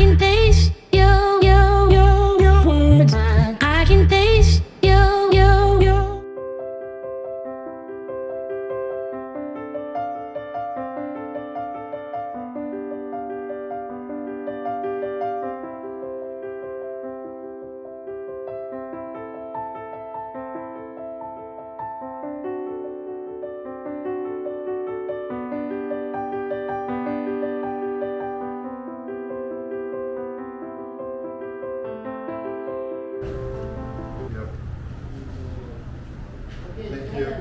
can taste you, one more time. I can taste you. Thank you.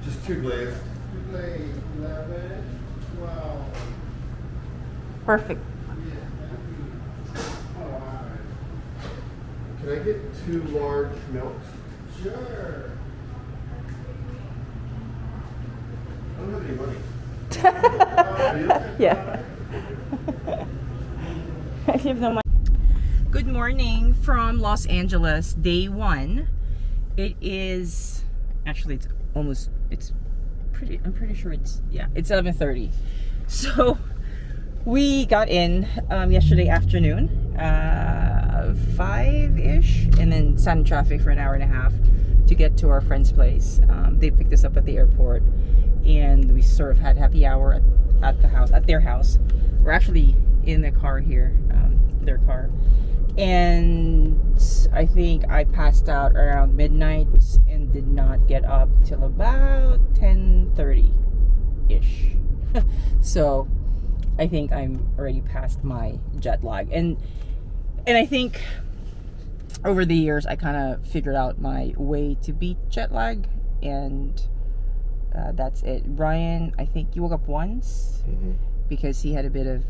Just two glazed. Perfect. Can I get two large milks? Sure. I don't have any money. Yeah. I have no money. Good morning from Los Angeles, day one. It is actually I'm pretty sure it's 11:30. So we got in yesterday afternoon, 5-ish, and then sat in traffic for an hour and a half to get to our friend's place. They picked us up at the airport, and we sort of had happy hour at their house. We're actually in the car here, their car. And I think I passed out around midnight and did not get up till about 10:30-ish. So I think I'm already past my jet lag. And I think over the years I kind of figured out my way to beat jet lag, and that's it. Brian, I think you woke up once because he had a bit of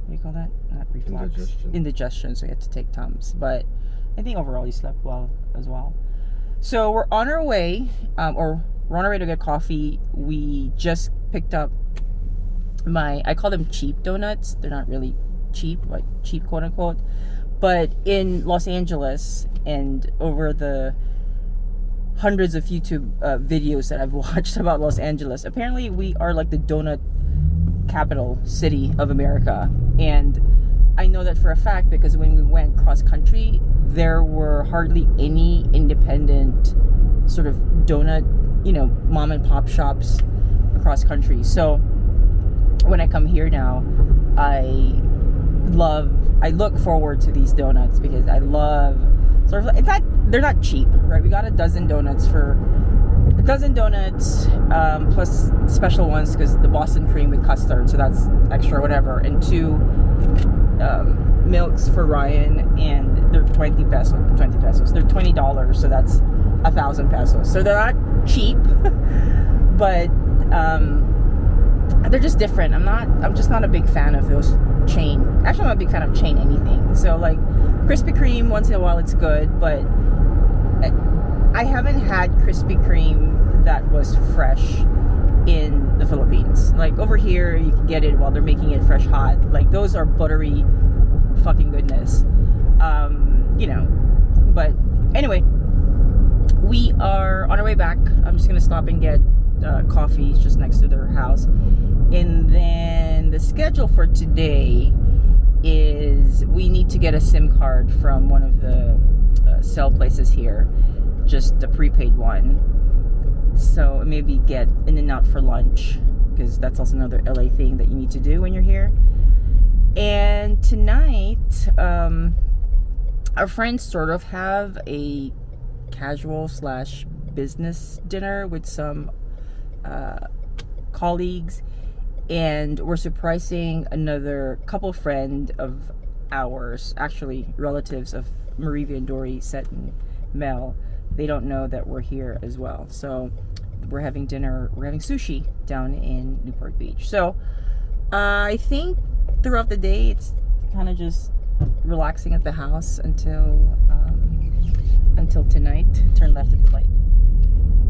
what do you call that? Not reflux. Indigestion, so he had to take Tums. But I think overall he slept well as well. So we're on our way, to get coffee. We just picked up I call them cheap donuts. They're not really cheap, like cheap quote unquote. But in Los Angeles and over the hundreds of YouTube videos that I've watched about Los Angeles, apparently we are like the donut capital city of America. And I know that for a fact because when we went cross country, there were hardly any independent sort of donut, mom and pop shops across country. So when I come here now, I look forward to these donuts because I love sort of, they're not cheap, right? We got a dozen donuts plus special ones because the Boston cream with custard, so that's extra whatever, and two milks for Ryan, and they're 20 pesos. They're $20, so that's 1,000 pesos. So they're not cheap, but they're just different. I'm just not a big fan of those chain. Actually, I'm not a big fan of chain anything. So like Krispy Kreme, once in a while it's good, but I haven't had Krispy Kreme that was fresh in the Philippines. Like over here, you can get it while they're making it fresh hot. Like those are buttery fucking goodness. But anyway, we are on our way back. I'm just gonna stop and get coffee just next to their house. And then the schedule for today is we need to get a SIM card from one of the cell places here, just a prepaid one. So maybe get in and out for lunch, because that's also another LA thing that you need to do when you're here. And tonight, our friends sort of have a casual / business dinner with some colleagues, and we're surprising another couple friend of ours, actually relatives of Marivia and Dory, Seth and Mel. They don't know that we're here as well. So we're having dinner, we're having sushi down in Newport Beach. So I think throughout the day it's kind of just relaxing at the house until tonight. Turn left at the light.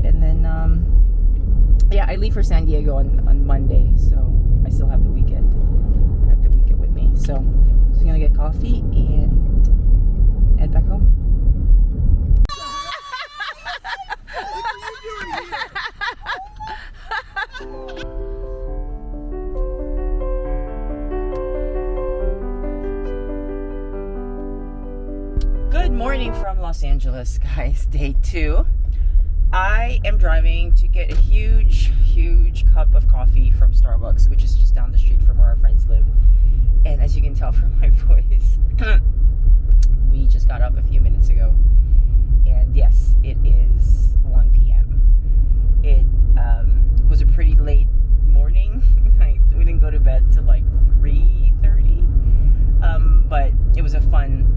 And then I leave for San Diego on Monday, so I still have the weekend. I have the weekend with me. So I'm gonna get coffee and head back home. morning from Los Angeles, guys. Day 2. I am driving to get a huge cup of coffee from Starbucks, which is just down the street from where our friends live. And as you can tell from my voice, we just got up a few minutes ago. And yes, it is 1 p.m. It was a pretty late morning. We didn't go to bed till like 3:30. But it was a fun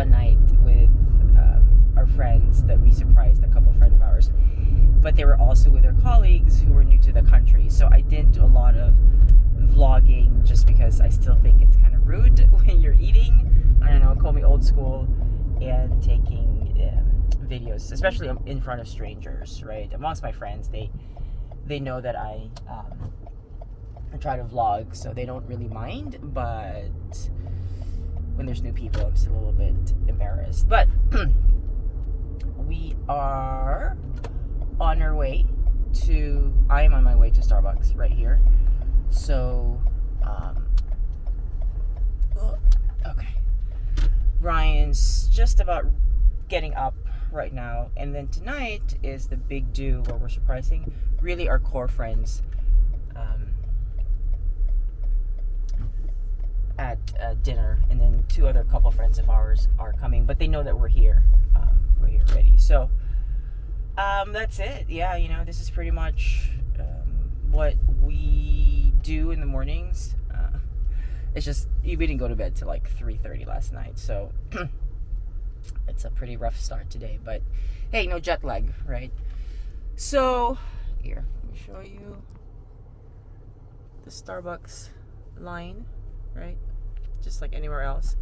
night with our friends that we surprised, a couple of friends of ours. But they were also with their colleagues who were new to the country. So I didn't do a lot of vlogging just because I still think it's kind of rude when you're eating. I don't know, call me old school, and taking videos, especially in front of strangers, right? Amongst my friends, they know that I try to vlog, so they don't really mind. But when there's new people, I'm still a little bit embarrassed. But we are on our way to, I am on my way to Starbucks right here. So, okay. Ryan's just about getting up right now. And then tonight is the big do where we're surprising really our core friends at dinner. And then 2 other couple friends of ours are coming, but they know that we're here. We're here ready. So, that's it. Yeah, you know, this is pretty much what we do in the mornings. It's just, we didn't go to bed till like 3:30 last night, so it's a pretty rough start today. But hey, no jet lag, right? So here, let me show you the Starbucks line, right? Just like anywhere else.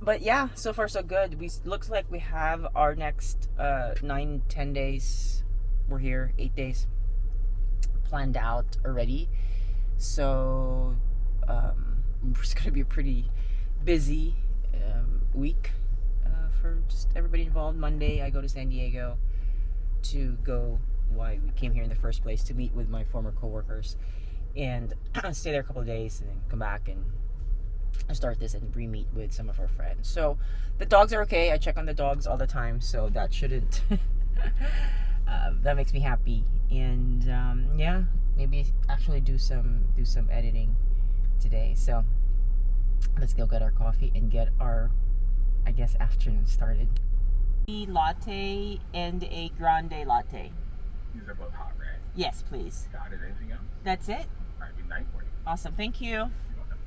But yeah, so far so good. Looks like we have our next 9-10 days. We're here 8 days planned out already. So it's gonna be a pretty busy week for just everybody involved. Monday I go to San Diego to go, why we came here in the first place, to meet with my former coworkers and stay there a couple of days and then come back and start this and re-meet with some of our friends. So the dogs are okay. I check on the dogs all the time, so that shouldn't that makes me happy. And yeah, maybe actually do some editing today. So let's go get our coffee and get our, I guess, afternoon started. A latte and a grande latte. These are both hot, right? Yes, please. Got it. Anything else? That's it. All right, be 9:40. Awesome, thank you. You're welcome.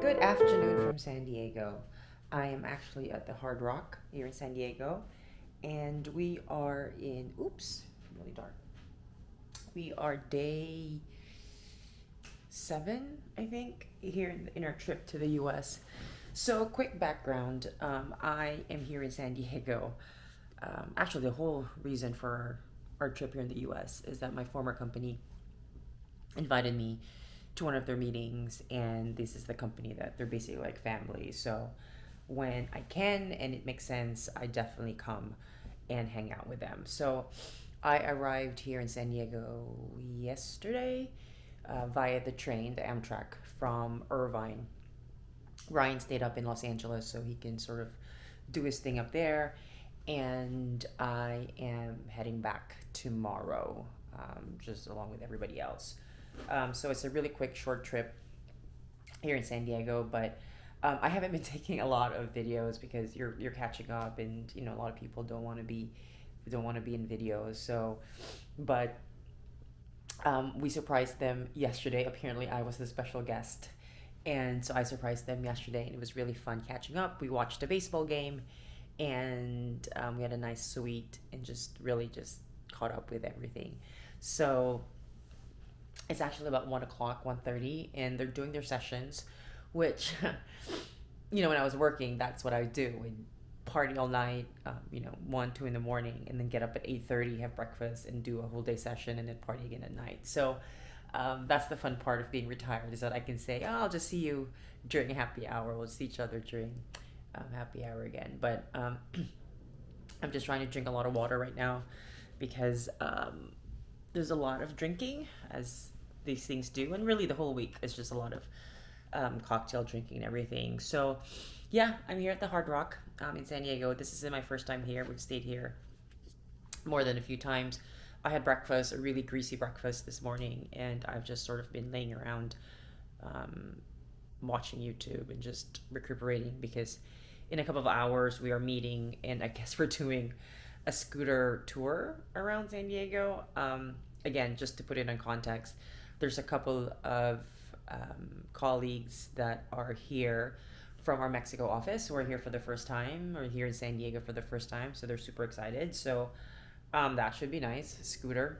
Good afternoon from San Diego. I am actually at the Hard Rock here in San Diego, and we are in, oops, really dark. We are day 7, I think, here in our trip to the US. So, quick background, I am here in San Diego. Actually, the whole reason for our trip here in the US is that my former company invited me to one of their meetings, and this is the company that they're basically like family. So when I can and it makes sense, I definitely come and hang out with them. So I arrived here in San Diego yesterday via the train, the Amtrak from Irvine. Ryan stayed up in Los Angeles so he can sort of do his thing up there, and I am heading back tomorrow, just along with everybody else. So it's a really quick, short trip here in San Diego, but I haven't been taking a lot of videos because you're catching up, and a lot of people don't want to be in videos. So, but we surprised them yesterday. Apparently, I was the special guest, and so I surprised them yesterday, and it was really fun catching up. We watched a baseball game, and we had a nice suite, and just really just caught up with everything. So it's actually about 1 o'clock, 1:30, and they're doing their sessions, which, when I was working, that's what I would do. We'd party all night, 1, 2 in the morning, and then get up at 8:30, have breakfast, and do a whole day session, and then party again at night. So that's the fun part of being retired, is that I can say, oh, I'll just see you during happy hour. We'll see each other during happy hour again. But I'm just trying to drink a lot of water right now because there's a lot of drinking, as these things do, and really the whole week is just a lot of cocktail drinking and everything. So yeah, I'm here at the Hard Rock in San Diego. This is my first time here. We've stayed here more than a few times. I had breakfast, a really greasy breakfast this morning, and I've just sort of been laying around watching YouTube and just recuperating, because in a couple of hours we are meeting, and I guess we're doing a scooter tour around San Diego. Again, just to put it in context, there's a couple of colleagues that are here from our Mexico office who are here for the first time, or here in San Diego for the first time, so they're super excited. So that should be nice, scooter.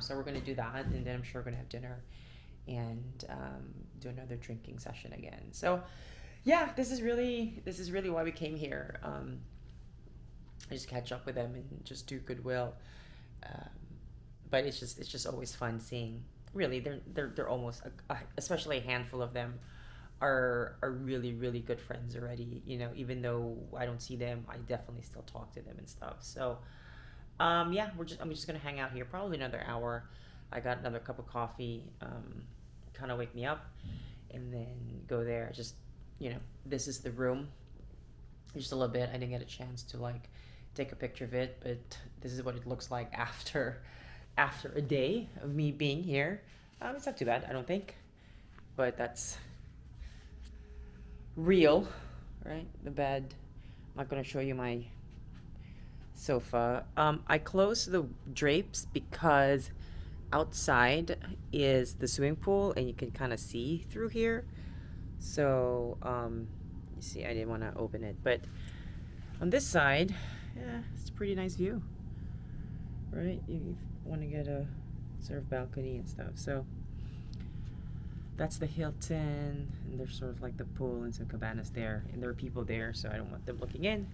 So we're going to do that, and then I'm sure we're going to have dinner and do another drinking session again. So yeah, this is really why we came here. I just catch up with them and just do goodwill. But it's just always fun seeing. Really, they're almost, especially a handful of them are really, really good friends already. Even though I don't see them, I definitely still talk to them and stuff. So yeah, I'm just gonna hang out here probably another hour. I got another cup of coffee, kind of wake me up, and then go there. Just this is the room. Just a little bit. I didn't get a chance to take a picture of it, but this is what it looks like after a day of me being here. It's not too bad, I don't think, but that's real, right? The bed. I'm not gonna show you my sofa. I closed the drapes because outside is the swimming pool, and you can kind of see through here. So you see, I didn't want to open it, but on this side, yeah, it's a pretty nice view, right? You want to get a sort of balcony and stuff. So that's the Hilton, and there's sort of like the pool and some cabanas there, and there are people there, so I don't want them looking in.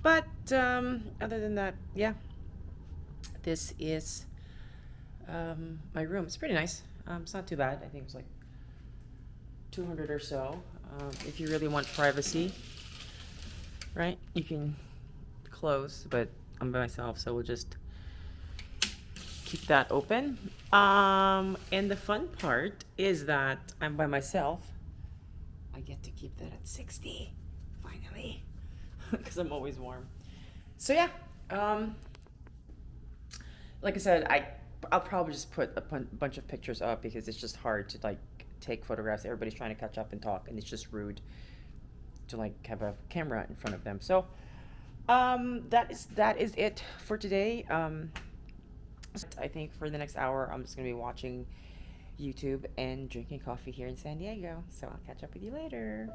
But other than that, yeah, this is my room. It's pretty nice. It's not too bad. I think it's like $200 or so. If you really want privacy, right, you can close, but I'm by myself, so we'll just keep that open. And the fun part is that I'm by myself. I get to keep that at 60 finally, because I'm always warm. So yeah, like I said, I'll probably just put a bunch of pictures up, because it's just hard to take photographs. Everybody's trying to catch up and talk, and it's just rude to have a camera in front of them. So that is it for today. I think for the next hour I'm just gonna be watching YouTube and drinking coffee here in San Diego. So I'll catch up with you later.